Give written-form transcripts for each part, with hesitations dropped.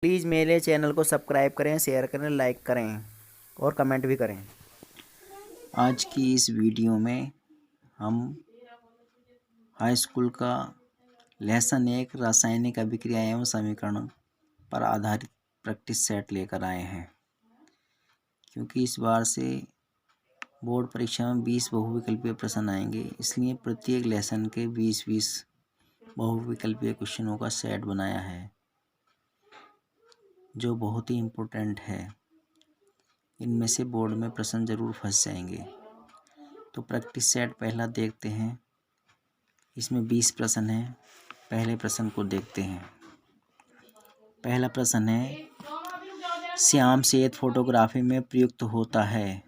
Please मेरे channel को subscribe करें, शेयर करें, लाइक करें और कमेंट भी करें। आज की इस वीडियो में हम हाई स्कूल का लेसन 1 रासायनिक अभिक्रिया एवं समीकरण पर आधारित प्रैक्टिस सेट लेकर आए हैं। क्योंकि इस बार से बोर्ड परीक्षा में 20 बहुविकल्पीय प्रश्न आएंगे, इसलिए प्रत्येक लेसन के 20-20 बहुविकल्पीय क्वेश्चनों का सेट बनाया है, जो बहुत ही इम्पोर्टेंट है। इनमें से बोर्ड में प्रश्न जरूर फंस जाएंगे। तो प्रैक्टिस सेट पहला देखते हैं। इसमें 20 प्रश्न हैं। पहले प्रश्न को देखते हैं। पहला प्रश्न है, श्याम सेठ फोटोग्राफी में प्रयुक्त होता है।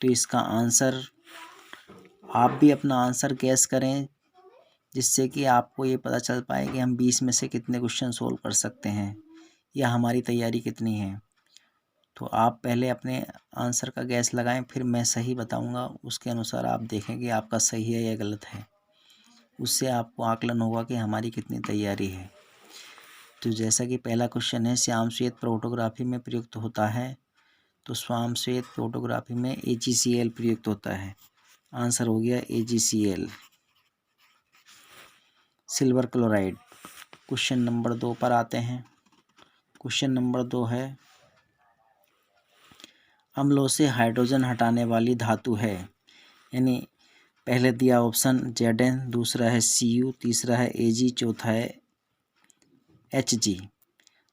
तो इसका आंसर, आप भी अपना आंसर गैस करें, जिससे कि आपको ये पता चल पाए कि हम 20 में से कितने क्वेश्चन सोल्व कर सकते हैं या हमारी तैयारी कितनी है। तो आप पहले अपने आंसर का गैस लगाएं, फिर मैं सही बताऊंगा, उसके अनुसार आप देखें कि आपका सही है या गलत है। उससे आपको आकलन होगा कि हमारी कितनी तैयारी है। तो जैसा कि पहला क्वेश्चन है, श्याम श्वेत फोटोग्राफी में प्रयुक्त होता है। तो श्याम श्वेत फोटोग्राफी में AgCl प्रयुक्त होता है। आंसर हो गया AgCl, silver chloride. Question number 2 पर आते हैं। क्वेश्चन नंबर 2 है, अम्लों से हाइड्रोजन हटाने वाली धातु है। यानी पहले दिया ऑप्शन Zn, दूसरा है Cu, तीसरा है Ag, चौथा है Hg।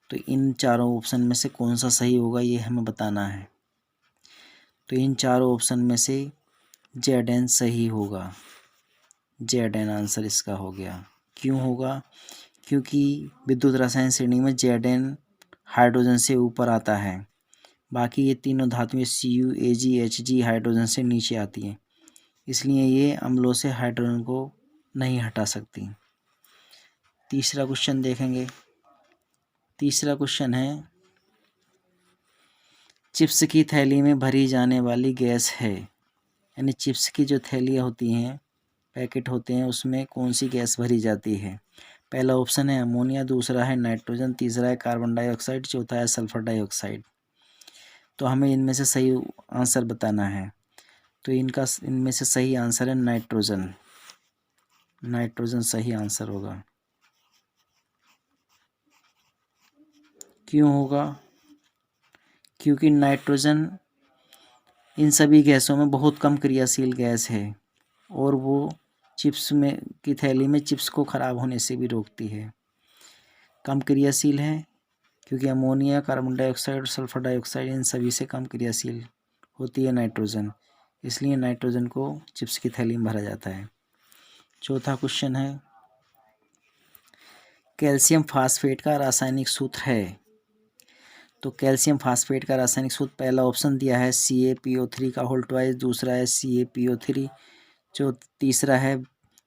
तो इन चारों ऑप्शन में से कौन सा सही होगा, ये हमें बताना है। तो इन चारों ऑप्शन में से Zn सही होगा। Zn आंसर इसका हो गया। क्यों होगा? क्योंकि विद्युत रसायन श्रेणी में Zn हाइड्रोजन से ऊपर आता है। बाकी ये तीनों धातुएं Cu, Ag, Hg हाइड्रोजन से नीचे आती हैं, इसलिए ये अम्लों से हाइड्रोजन को नहीं हटा सकती। तीसरा क्वेश्चन देखेंगे। तीसरा क्वेश्चन है, चिप्स की थैली में भरी जाने वाली गैस है। यानी चिप्स की जो थैलियाँ होती हैं, पैकेट होते हैं, उसमें कौन सी गैस भरी जाती है। पहला ऑप्शन है अमोनिया, दूसरा है नाइट्रोजन, तीसरा है कार्बन डाइऑक्साइड, चौथा है सल्फर डाइऑक्साइड। तो हमें इनमें से सही आंसर बताना है। तो इनमें से सही आंसर है नाइट्रोजन। नाइट्रोजन सही आंसर होगा। क्यों होगा? क्योंकि नाइट्रोजन इन सभी गैसों में बहुत कम क्रियाशील गैस है और वो चिप्स में की थैली में चिप्स को ख़राब होने से भी रोकती है। कम क्रियाशील है क्योंकि अमोनिया, कार्बन डाइऑक्साइड और सल्फर डाइऑक्साइड इन सभी से कम क्रियाशील होती है नाइट्रोजन, इसलिए नाइट्रोजन को चिप्स की थैली में भरा जाता है। चौथा क्वेश्चन है, कैल्शियम फास्फेट का रासायनिक सूत्र है। तो कैल्शियम फास्फेट का रासायनिक सूत्र, पहला ऑप्शन दिया है CaPO3 का होल ट्वाइस, दूसरा है CaPO3, तीसरा है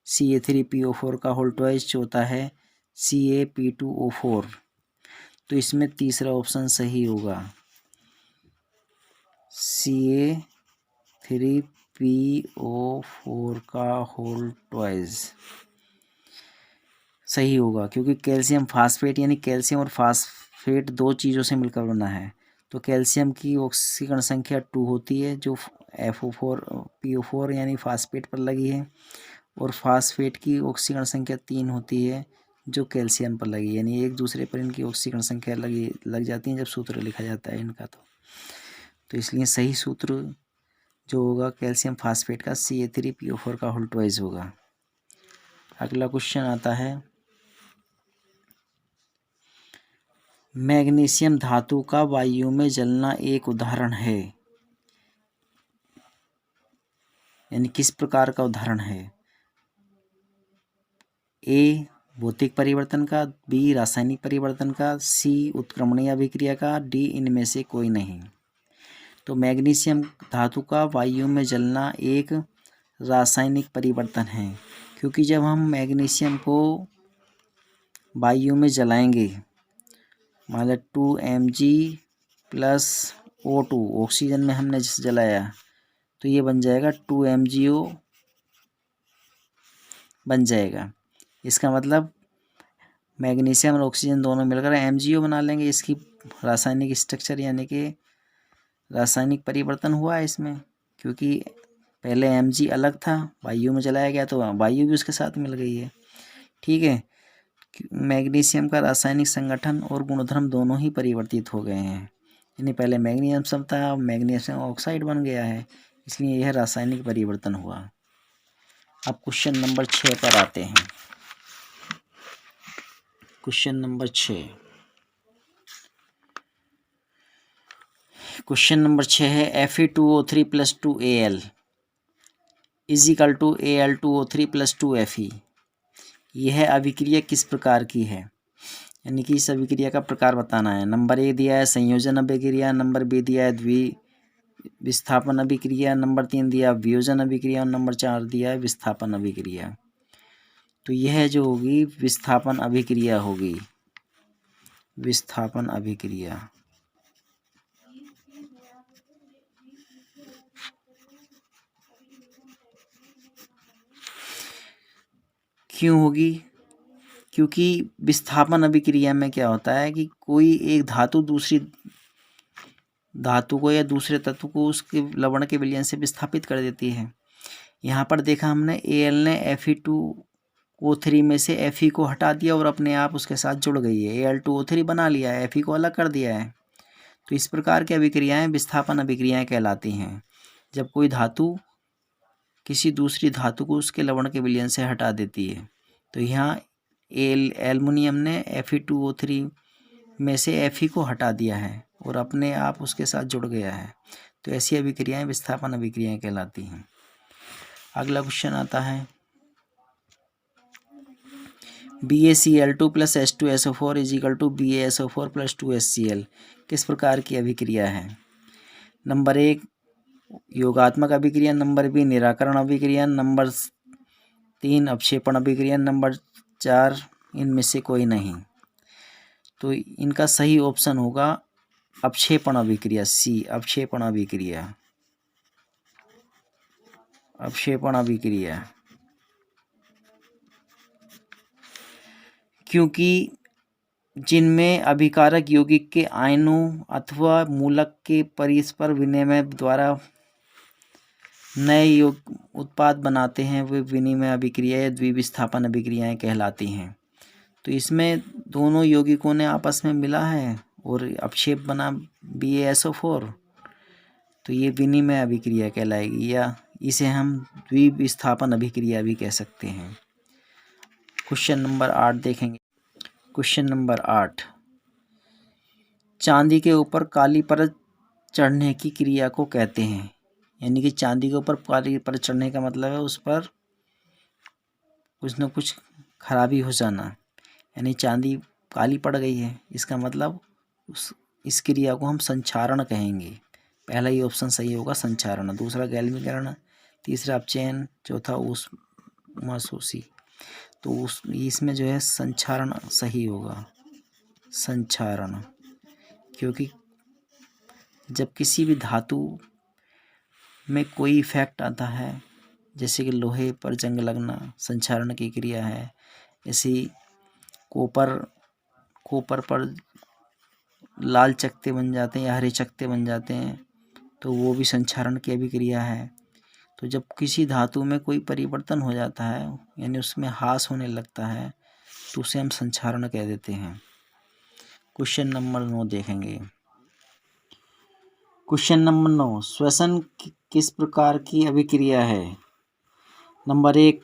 Ca3PO4 का होल ट्वाइस, चौथा है Ca P2O4। तो इसमें तीसरा ऑप्शन सही होगा, Ca3PO4 का होल ट्वाइस सही होगा। क्योंकि कैल्शियम फास्फेट यानी कैल्शियम और फास्फेट दो चीज़ों से मिलकर बना है। तो कैल्शियम की ऑक्सीकरण संख्या 2 होती है, जो FO4PO4 यानी फास्फेट पर लगी है, और फास्फेट की ऑक्सीकरण संख्या 3 होती है, जो कैल्शियम पर लगी है। यानी एक दूसरे पर इनकी ऑक्सीकरण संख्या लग जाती है जब सूत्र लिखा जाता है इनका। तो इसलिए सही सूत्र जो होगा कैल्शियम फास्फेट का Ca3PO4 का होल ट्वाइस होगा। अगला क्वेश्चन आता है, मैग्नीशियम धातु का वायु में जलना एक उदाहरण है। यानी किस प्रकार का उदाहरण है? A भौतिक परिवर्तन का, B रासायनिक परिवर्तन का, C उत्क्रमणीय अभिक्रिया का, D इनमें से कोई नहीं। तो मैग्नीशियम धातु का वायु में जलना एक रासायनिक परिवर्तन है, क्योंकि जब हम मैग्नीशियम को वायु में जलाएंगे, मान लो 2Mg+O2 ऑक्सीजन में हमने जलाया, तो ये बन जाएगा 2MgO बन जाएगा। इसका मतलब मैग्नीशियम और ऑक्सीजन दोनों मिलकर MgO बना लेंगे। इसकी रासायनिक स्ट्रक्चर यानी कि रासायनिक परिवर्तन हुआ है इसमें, क्योंकि पहले Mg अलग था, वायु में चलाया गया तो वायु भी उसके साथ मिल गई है। ठीक है, मैग्नीशियम का रासायनिक संगठन और गुणधर्म दोनों ही परिवर्तित हो गए हैं, यानी पहले मैग्नीशियम था, अब मैग्नीशियम ऑक्साइड बन गया है, इसलिए यह रासायनिक परिवर्तन हुआ। अब क्वेश्चन नंबर 6 पर आते हैं। क्वेश्चन नंबर 6 है Fe2O3 + 2Al = Al2O3 + 2Fe। यह अभिक्रिया किस प्रकार की है, यानी कि इस अभिक्रिया का प्रकार बताना है। नंबर 1 दिया है संयोजन अभिक्रिया, नंबर 2 दिया है विस्थापन अभिक्रिया, नंबर 3 दिया वियोजन अभिक्रिया और नंबर 4 दिया है विस्थापन अभिक्रिया। तो यह जो होगी विस्थापन अभिक्रिया होगी, विस्थापन अभिक्रिया। क्यों होगी? क्योंकि विस्थापन अभिक्रिया में क्या होता है कि कोई एक धातु दूसरी धातु को या दूसरे तत्व को उसके लवण के विलयन से विस्थापित कर देती है। यहाँ पर देखा हमने Al ने Fe2O3 में से Fe को हटा दिया और अपने आप उसके साथ जुड़ गई है, Al2O3 बना लिया है, Fe को अलग कर दिया है। तो इस प्रकार की अभिक्रियाएं विस्थापन अभिक्रियाएं कहलाती हैं, जब कोई धातु किसी दूसरी धातु को उसके लवण के विलयन से हटा देती है। तो यहाँ एल्युमिनियम ने Fe2O3 में से Fe को हटा दिया है और अपने आप उसके साथ जुड़ गया है, तो ऐसी अभिक्रियाएं विस्थापन अभिक्रियाएं कहलाती हैं। अगला क्वेश्चन आता है BaCl2 + H2SO4 = BaSO4 + 2HCl किस प्रकार की अभिक्रिया है? नंबर 1 योगात्मक अभिक्रिया, नंबर 2 निराकरण अभिक्रिया, नंबर 3 अपक्षेपण अभिक्रिया, नंबर 4 इनमें से कोई नहीं। तो इनका सही ऑप्शन होगा अपक्षेपण अभिक्रिया, सी अपक्षेपण अभिक्रिया। अपक्षेपण अभिक्रिया क्योंकि जिनमें अभिकारक यौगिक के आयनों अथवा मूलक के परस्पर विनिमय द्वारा नए उत्पाद बनाते हैं, वे विनिमय अभिक्रिया या द्विविस्थापन अभिक्रियाएं कहलाती हैं। तो इसमें दोनों यौगिकों ने आपस में मिला है और अपक्षेप बना BaSO4, तो ये विनिमय अभिक्रिया कहलाएगी, या इसे हम द्विविस्थापन अभिक्रिया भी कह सकते हैं। क्वेश्चन नंबर 8 देखेंगे। क्वेश्चन नंबर 8 चांदी के ऊपर काली परत चढ़ने की क्रिया को कहते हैं, यानी कि चांदी के ऊपर काली परत चढ़ने का मतलब है उस पर कुछ न कुछ खराबी हो जाना, यानी चांदी काली पड़ गई है, इसका मतलब इस क्रिया को हम संक्षारण कहेंगे। पहला ही ऑप्शन सही होगा, संक्षारण। दूसरा गैल्वीकरण, तीसरा अपचयन, चौथा ऊष्माशोषी। तो इसमें जो है संक्षारण सही होगा, संक्षारण। क्योंकि जब किसी भी धातु में कोई इफेक्ट आता है, जैसे कि लोहे पर जंग लगना संक्षारण की क्रिया है, ऐसी कोपर पर लाल चकते बन जाते हैं या हरे चकते बन जाते हैं, तो वो भी संक्षारण की अभिक्रिया है। तो जब किसी धातु में कोई परिवर्तन हो जाता है, यानी उसमें ह्रास होने लगता है, तो उसे हम संक्षारण कह देते हैं। क्वेश्चन नंबर 9 देखेंगे। क्वेश्चन नंबर 9 श्वसन किस प्रकार की अभिक्रिया है? नंबर 1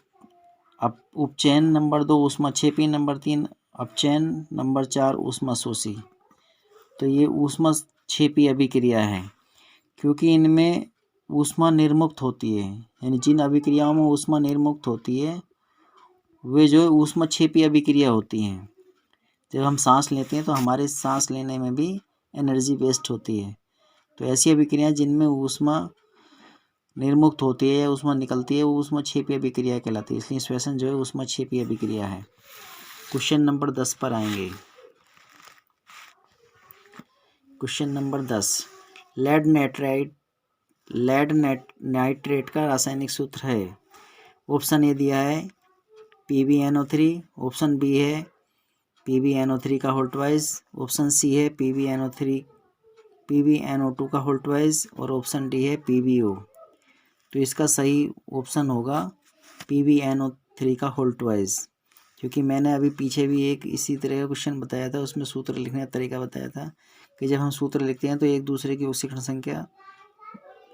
उपचयन, नंबर 2 ऊष्माक्षेपी, नंबर 3 अपचयन, नंबर 4 ऊष्माशोषी। तो ये ऊष्माक्षेपी अभिक्रिया है, क्योंकि इनमें ऊष्मा निर्मुक्त होती है, यानी जिन अभिक्रियाओं में ऊष्मा निर्मुक्त होती है वे जो ऊष्माक्षेपी अभिक्रिया होती हैं। जब हम सांस लेते हैं तो हमारे सांस लेने में भी एनर्जी वेस्ट होती है, तो ऐसी अभिक्रियाएं जिनमें ऊष्मा निर्मुक्त होती है या ऊष्मा निकलती है वो ऊष्माक्षेपी अभिक्रिया कहलाती है, इसलिए श्वसन जो है ऊष्माक्षेपी अभिक्रिया है। क्वेश्चन नंबर 10 पर आएंगे। क्वेश्चन नंबर 10 लेड नाइट्रेट का रासायनिक सूत्र है। ऑप्शन ए दिया है PbNO3, ऑप्शन बी है PbNO3 का होल ट्वाइस, ऑप्शन सी है PbNO2 का होल ट्वाइस और ऑप्शन डी है PbO। तो इसका सही ऑप्शन होगा PbNO3 का होल ट्वाइस, क्योंकि मैंने अभी पीछे भी एक इसी तरह का क्वेश्चन बताया था, उसमें सूत्र लिखने का तरीका बताया था कि जब हम सूत्र लिखते हैं तो एक दूसरे की ऑक्सीकरण संख्या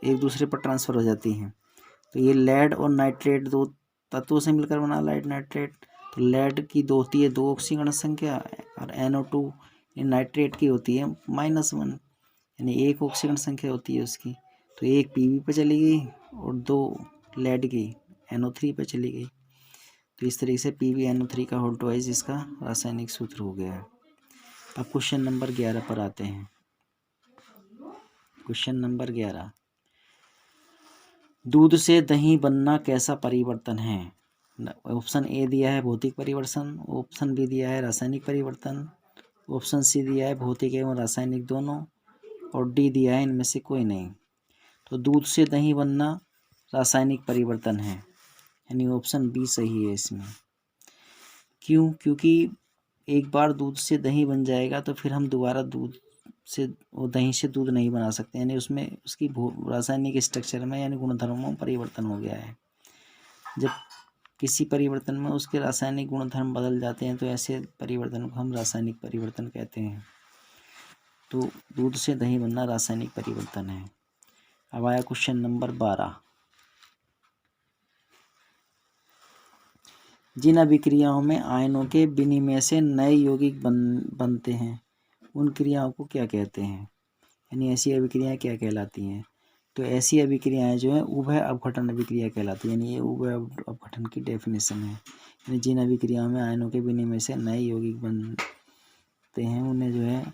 एक दूसरे पर ट्रांसफ़र हो जाती हैं। तो ये लेड और नाइट्रेट दो तत्वों से मिलकर बना लेड नाइट्रेट। तो लेड की दो होती है 2 ऑक्सीकरण संख्या और NO2 नाइट्रेट की होती है -1, यानी 1 ऑक्सीकरण संख्या होती है उसकी। तो एक Pb पे चली गई और 2 लेड की NO3 पे चली गई। तो इस तरीके से PbNO3 का होल ट्वाइस इसका रासायनिक सूत्र हो गया है। अब क्वेश्चन नंबर 11 पर आते हैं। क्वेश्चन नंबर 11, दूध से दही बनना कैसा परिवर्तन है? ऑप्शन ए दिया है भौतिक परिवर्तन, ऑप्शन बी दिया है रासायनिक परिवर्तन, ऑप्शन सी दिया है भौतिक एवं रासायनिक दोनों, और डी दिया है इनमें से कोई नहीं। तो दूध से दही बनना रासायनिक परिवर्तन है, यानी ऑप्शन बी सही है इसमें। क्यों? क्योंकि एक बार दूध से दही बन जाएगा तो फिर हम दोबारा दूध से और दही से दूध नहीं बना सकते, यानी उसमें उसकी रासायनिक स्ट्रक्चर में यानी गुणधर्मों में परिवर्तन हो गया है। जब किसी परिवर्तन में उसके रासायनिक गुणधर्म बदल जाते हैं तो ऐसे परिवर्तन को हम रासायनिक परिवर्तन कहते हैं। तो दूध से दही बनना रासायनिक परिवर्तन है। अब आया क्वेश्चन नंबर 12, जिन अभिक्रियाओं में आयनों के विनिमय से नए यौगिक बनते हैं उन क्रियाओं को क्या कहते हैं, यानी ऐसी अभिक्रियाएं क्या कहलाती हैं? तो ऐसी अभिक्रियाएं जो है उभय अपघटन अभिक्रिया कहलाती है, यानी ये उभय अपघटन की डेफिनेशन है। यानी जिन अभिक्रियाओं में आयनों के विनिमय से नए यौगिक बनते हैं उन्हें जो है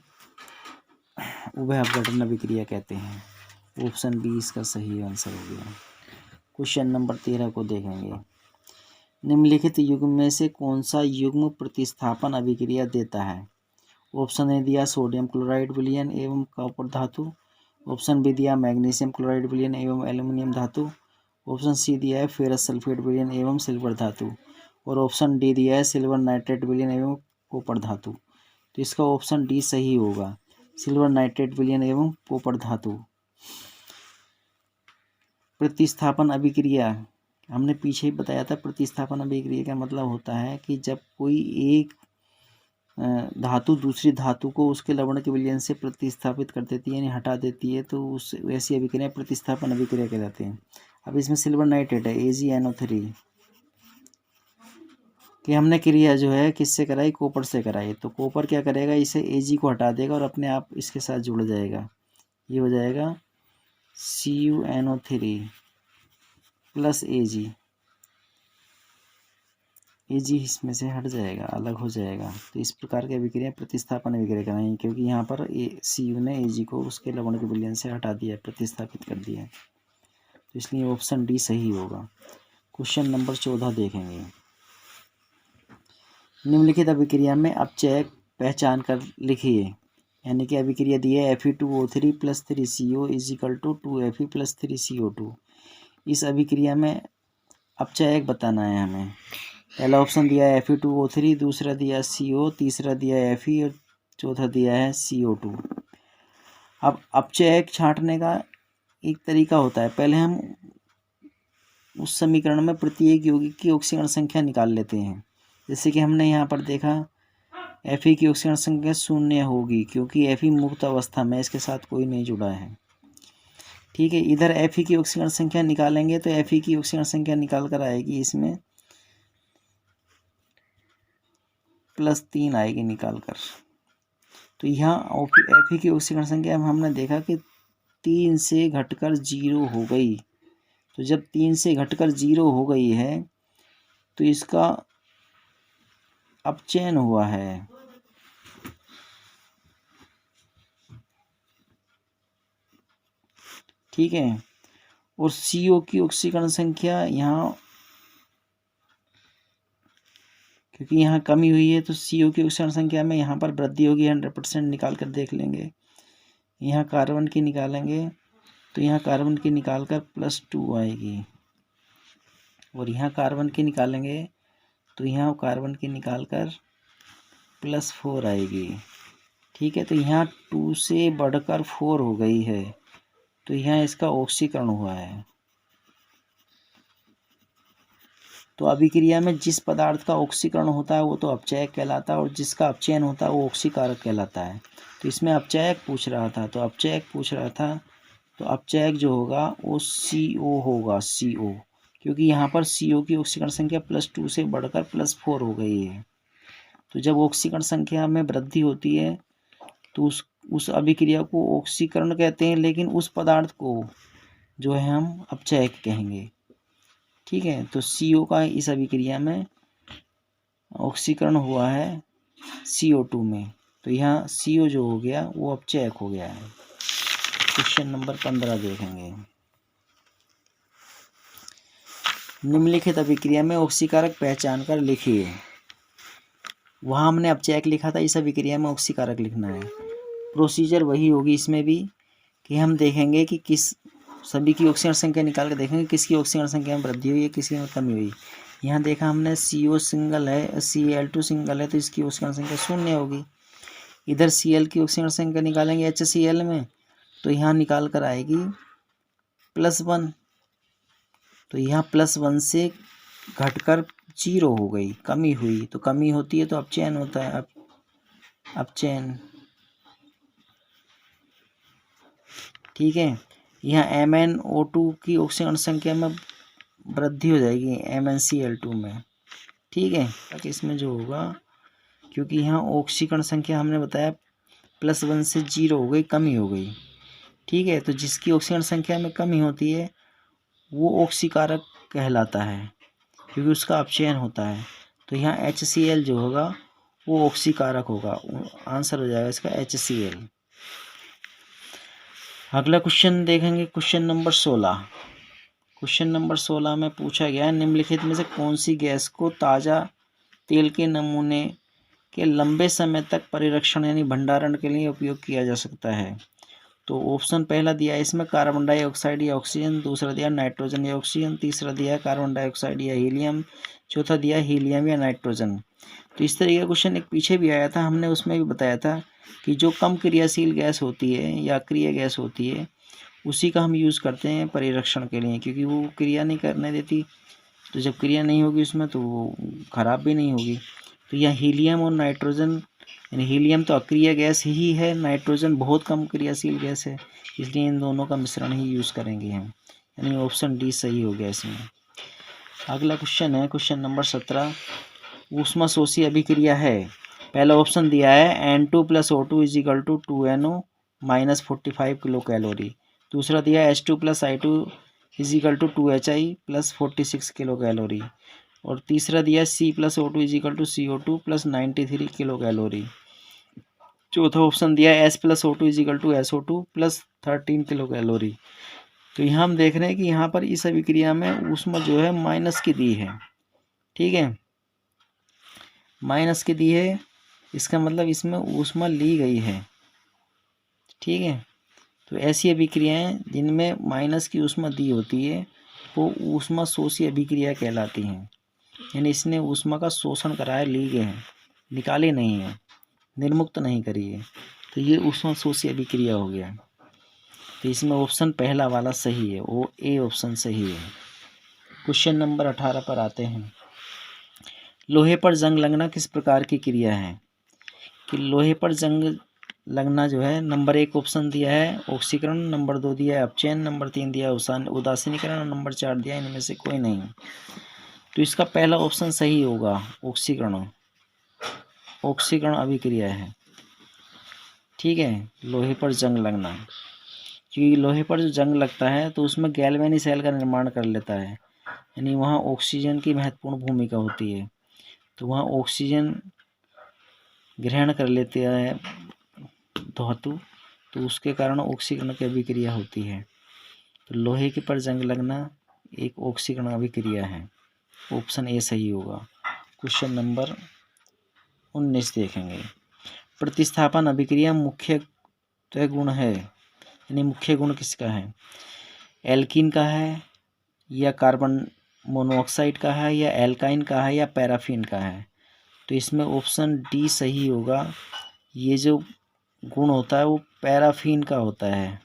उभय अपघटन अभिक्रिया कहते हैं। ऑप्शन बी इसका सही आंसर हो गया। क्वेश्चन नंबर 13 को देखेंगे। निम्नलिखित युग्म में से कौन सा युग्म प्रतिस्थापन अभिक्रिया देता है? ऑप्शन ए दिया सोडियम क्लोराइड विलयन एवं कॉपर धातु, ऑप्शन बी दिया मैग्नीशियम क्लोराइड विलयन एवं एल्यूमिनियम धातु, ऑप्शन सी दिया है फेरस सल्फेट विलयन एवं सिल्वर धातु, और ऑप्शन डी दिया है सिल्वर नाइट्रेट विलयन एवं कॉपर धातु। तो इसका ऑप्शन डी सही होगा, सिल्वर नाइट्रेट विलयन एवं कॉपर धातु। प्रतिस्थापन अभिक्रिया हमने पीछे ही बताया था। प्रतिस्थापन अभिक्रिया का मतलब होता है कि जब कोई एक धातु दूसरी धातु को उसके लवण के विलयन से प्रतिस्थापित कर देती है, यानी हटा देती है, तो उस वैसी अभिक्रिया प्रतिस्थापन अभिक्रिया कहलाते हैं। अब इसमें सिल्वर नाइट्रेट है AgNO3 कि हमने क्रिया जो है किससे कराई? कॉपर से कराई। तो कॉपर क्या करेगा? इसे Ag को हटा देगा और अपने आप इसके साथ जुड़ जाएगा। ये हो जाएगा CuNO3 प्लस Ag। Ag इसमें से हट जाएगा, अलग हो जाएगा। तो इस प्रकार की अभिक्रिया प्रतिस्थापन अभिक्रिया कराएंगे, क्योंकि यहाँ पर Cu ने Ag को उसके लवण के विलयन से हटा दिया, प्रतिस्थापित कर दिया। तो इसलिए ऑप्शन डी सही होगा। क्वेश्चन नंबर 14 देखेंगे। निम्नलिखित अभिक्रिया में अपचयक पहचान कर लिखिए, यानी कि अभिक्रिया दी है Fe2O3 + 3CO = 2Fe + 3CO2। इस अभिक्रिया में अपचयक बताना है हमें। पहला ऑप्शन दिया है Fe2O3, दूसरा दिया CO, तीसरा दिया है Fe और चौथा दिया है CO2। अब अपचयक छांटने का एक तरीका होता है, पहले हम उस समीकरण में प्रत्येक यौगिक की ऑक्सीकरण संख्या निकाल लेते हैं। जैसे कि हमने यहाँ पर देखा Fe की ऑक्सीकरण संख्या 0 होगी, क्योंकि Fe मुक्त अवस्था में, इसके साथ कोई नहीं जुड़ा है। ठीक है, इधर Fe की ऑक्सीकरण संख्या निकालेंगे तो Fe की ऑक्सीकरण संख्या निकाल कर आएगी इसमें +3 आएगी निकाल कर। तो यहाँ Fe की ऑक्सीकरण संख्या हमने देखा कि 3 से घटकर 0 हो गई। तो जब 3 से घटकर 0 हो गई है तो इसका अपचयन हुआ है। ठीक है, और CO की ऑक्सीकरण संख्या यहाँ, क्योंकि यहाँ कमी हुई है तो CO की ऑक्सीकरण संख्या में यहाँ पर वृद्धि होगी। 100% निकाल कर देख लेंगे। यहाँ कार्बन की निकालेंगे तो यहाँ कार्बन की निकाल कर +2 आएगी, और यहाँ कार्बन की निकालेंगे तो यहाँ कार्बन की निकाल कर +4 आएगी। ठीक है, तो यहाँ 2 से बढ़कर 4 हो गई है, तो यहाँ इसका ऑक्सीकरण हुआ है। तो अभिक्रिया में जिस पदार्थ का ऑक्सीकरण होता है वो तो अपचयक कहलाता है, और जिसका अपचयन होता है वो ऑक्सीकारक कहलाता है। तो इसमें अपचयक पूछ रहा था, तो अपचयक जो होगा वो CO होगा, CO, क्योंकि यहाँ पर CO की ऑक्सीकरण संख्या +2 से बढ़कर +4 हो गई है। तो जब ऑक्सीकरण संख्या में वृद्धि होती है तो उस अभिक्रिया को ऑक्सीकरण कहते हैं, लेकिन उस पदार्थ को जो है हम अपचयक कहेंगे। ठीक है, तो CO का इस अभिक्रिया में ऑक्सीकरण हुआ है CO2 में, तो यहाँ CO जो हो गया वो अपचयक हो गया है। क्वेश्चन नंबर 15 देखेंगे। निम्नलिखित अभिक्रिया में ऑक्सीकारक पहचान कर लिखिए। वहाँ हमने अपचयक लिखा था, इस अभिक्रिया में ऑक्सीकारक लिखना है। प्रोसीजर वही होगी इसमें भी, कि हम देखेंगे कि किस सभी की ऑक्सीकरण संख्या निकाल कर देखेंगे किसकी ऑक्सीकरण संख्या में वृद्धि हुई है, किसकी में कमी हुई। यहाँ देखा हमने CO सिंगल है, Cl2 सिंगल है, तो इसकी ऑक्सीकरण संख्या 0 होगी। इधर Cl की ऑक्सीकरण संख्या निकालेंगे HCl में, तो यहाँ निकाल कर आएगी +1, तो यहाँ +1 से घटकर 0 हो गई, कमी हुई। तो कमी होती है तो अपचयन होता है, अपचयन। ठीक है, यहाँ MnO2 की ऑक्सीकरण संख्या में वृद्धि हो जाएगी MnCl2 में। ठीक है, ताकि इसमें जो होगा, क्योंकि यहाँ ऑक्सीकरण संख्या हमने बताया +1 से 0 हो गई, कमी हो गई। ठीक है, तो जिसकी ऑक्सीकरण संख्या में कमी होती है वो ऑक्सीकारक कहलाता है, क्योंकि उसका अपचयन होता है। तो यहाँ HCl जो होगा वो ऑक्सीकारक होगा, आंसर हो जाएगा इसका HCl। अगला क्वेश्चन देखेंगे, क्वेश्चन नंबर 16। क्वेश्चन नंबर 16 में पूछा गया है, निम्नलिखित में से कौन सी गैस को ताज़ा तेल के नमूने के लंबे समय तक परिरक्षण यानी भंडारण के लिए उपयोग किया जा सकता है। तो ऑप्शन पहला दिया है इसमें कार्बन डाइऑक्साइड या ऑक्सीजन, दूसरा दिया नाइट्रोजन या ऑक्सीजन, तीसरा दिया कार्बन डाइऑक्साइड या हीलियम, चौथा दिया हीलियम या नाइट्रोजन। तो इस तरीके का क्वेश्चन एक पीछे भी आया था, हमने उसमें भी बताया था कि जो कम क्रियाशील गैस होती है या अक्रिय गैस होती है उसी का हम यूज़ करते हैं परिरक्षण के लिए, क्योंकि वो क्रिया नहीं करने देती। तो जब क्रिया नहीं होगी उसमें तो वो खराब भी नहीं होगी। तो यह हीलियम और नाइट्रोजन, यानी हीलियम तो अक्रिय गैस ही है, नाइट्रोजन बहुत कम क्रियाशील गैस है, इसलिए इन दोनों का मिश्रण ही यूज़ करेंगे हम, यानी ऑप्शन डी सही हो गया इसमें। अगला क्वेश्चन है क्वेश्चन नंबर 17। ऊष्माशोषी अभिक्रिया है। पहला ऑप्शन दिया है N2 + O2 = 2NO - 45 kilo calorie. दूसरा दिया है H2 + I2 = 2HI + 46 kilo calorie. और तीसरा दिया C + O2 = CO2 + 93 kilo calorie. चौथा ऑप्शन दिया है S + O2 = SO2 + 13 kilo calorie. तो यहाँ हम देख रहे हैं कि यहाँ पर इस अभिक्रिया में ऊष्मा जो है माइनस की दी है। ठीक है, माइनस की दी है, इसका मतलब इसमें ऊष्मा ली गई है। ठीक है, तो ऐसी अभिक्रियाएं जिनमें माइनस की ऊष्मा दी होती है वो ऊष्मा शोषी अभिक्रिया कहलाती हैं, यानी इसने ऊष्मा का शोषण करा है, ली गए हैं, निकाली नहीं है, निर्मुक्त नहीं करी है, तो ये ऊष्मा शोषी अभिक्रिया हो गया। तो इसमें ऑप्शन पहला वाला सही है, वो ए ऑप्शन सही है। क्वेश्चन नंबर 18 पर आते हैं। लोहे पर जंग लगना किस प्रकार की क्रिया है? कि लोहे पर जंग लगना जो है, नंबर 1 ऑप्शन दिया है ऑक्सीकरण, नंबर 2 दिया है अपचयन, नंबर 3 दिया है उदासीनीकरण और नंबर 4 दिया है इनमें से कोई नहीं। तो इसका पहला ऑप्शन सही होगा, ऑक्सीकरण। ऑक्सीकरण अभिक्रिया है। ठीक है, लोहे पर जंग लगना, क्योंकि लोहे पर जो जंग लगता है तो उसमें गैल्वेनी सेल का निर्माण कर लेता है, यानी वहाँ ऑक्सीजन की महत्वपूर्ण भूमिका होती है। तो वहाँ ऑक्सीजन ग्रहण कर लेते हैं धातु, तो उसके कारण ऑक्सीकरण की अभिक्रिया होती है। तो लोहे के पर जंग लगना एक ऑक्सीकरण अभिक्रिया है, ऑप्शन ए सही होगा। क्वेश्चन नंबर 19 देखेंगे। प्रतिस्थापन अभिक्रिया मुख्य गुण है, यानी मुख्य गुण किसका है? एल्कीन का है या कार्बन मोनोऑक्साइड का है या एल्काइन का है या पैराफिन का है? तो इसमें ऑप्शन डी सही होगा। ये जो गुण होता है वो पैराफिन का होता है।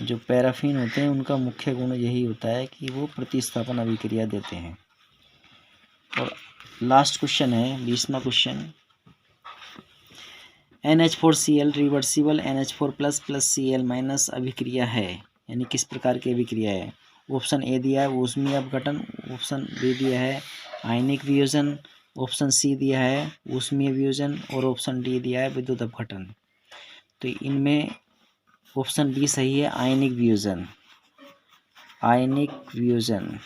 जो पैराफिन होते हैं उनका मुख्य गुण यही होता है कि वो प्रतिस्थापन अभिक्रिया देते हैं। और लास्ट क्वेश्चन है 20वां question. NH4Cl reversible NH4 plus Cl minus अभिक्रिया है, यानी किस प्रकार की अभिक्रिया है। ऑप्शन ए दिया है ऊष्मीय अपघटन, ऑप्शन बी दिया है आयनिक वियोजन, ऑप्शन सी दिया है ऊष्मीय वियोजन और ऑप्शन डी दिया है विद्युत अपघटन। तो इनमें ऑप्शन बी सही है, आयनिक वियोजन। आयनिक वियोजन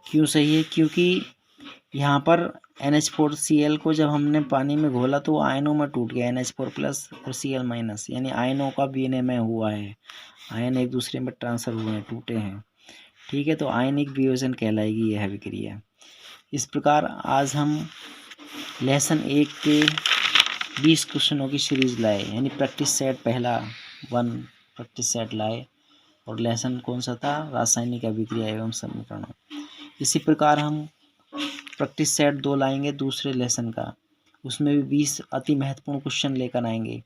क्यों सही है? क्योंकि यहाँ पर NH4Cl को जब हमने पानी में घोला तो वो आयनों में टूट गया, NH4 प्लस और Cl माइनस, यानी आयनों का विनिमय हुआ है, आयन एक दूसरे में ट्रांसफर हुए हैं, टूटे हैं। ठीक है, तो आयनिक वियोजन कहलाएगी यह अभिक्रिया। इस प्रकार आज हम लेसन 1 के 20 क्वेश्चनों की सीरीज लाए, यानी प्रैक्टिस सेट पहला 1 प्रैक्टिस सेट लाए। और लेसन कौन सा था? रासायनिक अभिक्रिया एवं समीकरण। इसी प्रकार हम प्रैक्टिस सेट 2 लाएंगे दूसरे लेसन का, उसमें भी 20 अति महत्वपूर्ण क्वेश्चन लेकर आएंगे।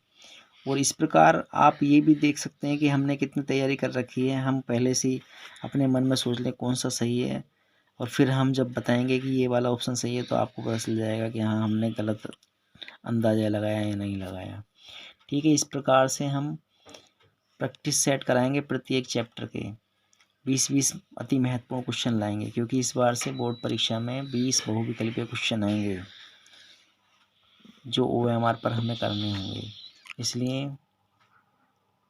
और इस प्रकार आप ये भी देख सकते हैं कि हमने कितनी तैयारी कर रखी है। हम पहले से ही अपने मन में सोच लें कौन सा सही है, और फिर हम जब बताएंगे कि ये वाला ऑप्शन सही है तो आपको पता चल जाएगा कि हाँ हमने गलत अंदाज़ा लगाया या नहीं लगाया। ठीक है, इस प्रकार से हम प्रैक्टिस सेट कराएंगे प्रत्येक चैप्टर के 20-20 अति महत्वपूर्ण क्वेश्चन लाएंगे, क्योंकि इस बार से बोर्ड परीक्षा में 20 बहुविकल्पीय क्वेश्चन आएंगे जो OMR पर हमें करने होंगे। इसलिए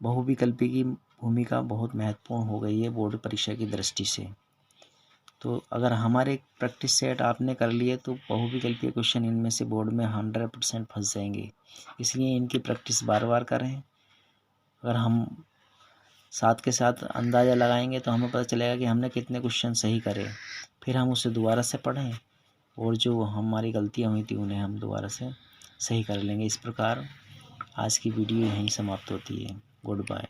बहुविकल्पी की भूमिका बहुत महत्वपूर्ण हो गई है बोर्ड परीक्षा की दृष्टि से। तो अगर हमारे प्रैक्टिस सेट आपने कर लिए तो बहुविकल्पीय क्वेश्चन इनमें से बोर्ड में 100% फंस जाएंगे। इसलिए इनकी प्रैक्टिस बार बार करें। अगर हम साथ के साथ अंदाज़ा लगाएंगे तो हमें पता चलेगा कि हमने कितने क्वेश्चन सही करे, फिर हम उसे दोबारा से पढ़ें और जो हमारी गलतियाँ हुई थी उन्हें हम दोबारा से सही कर लेंगे। इस प्रकार आज की वीडियो यहीं समाप्त होती है। Good bye.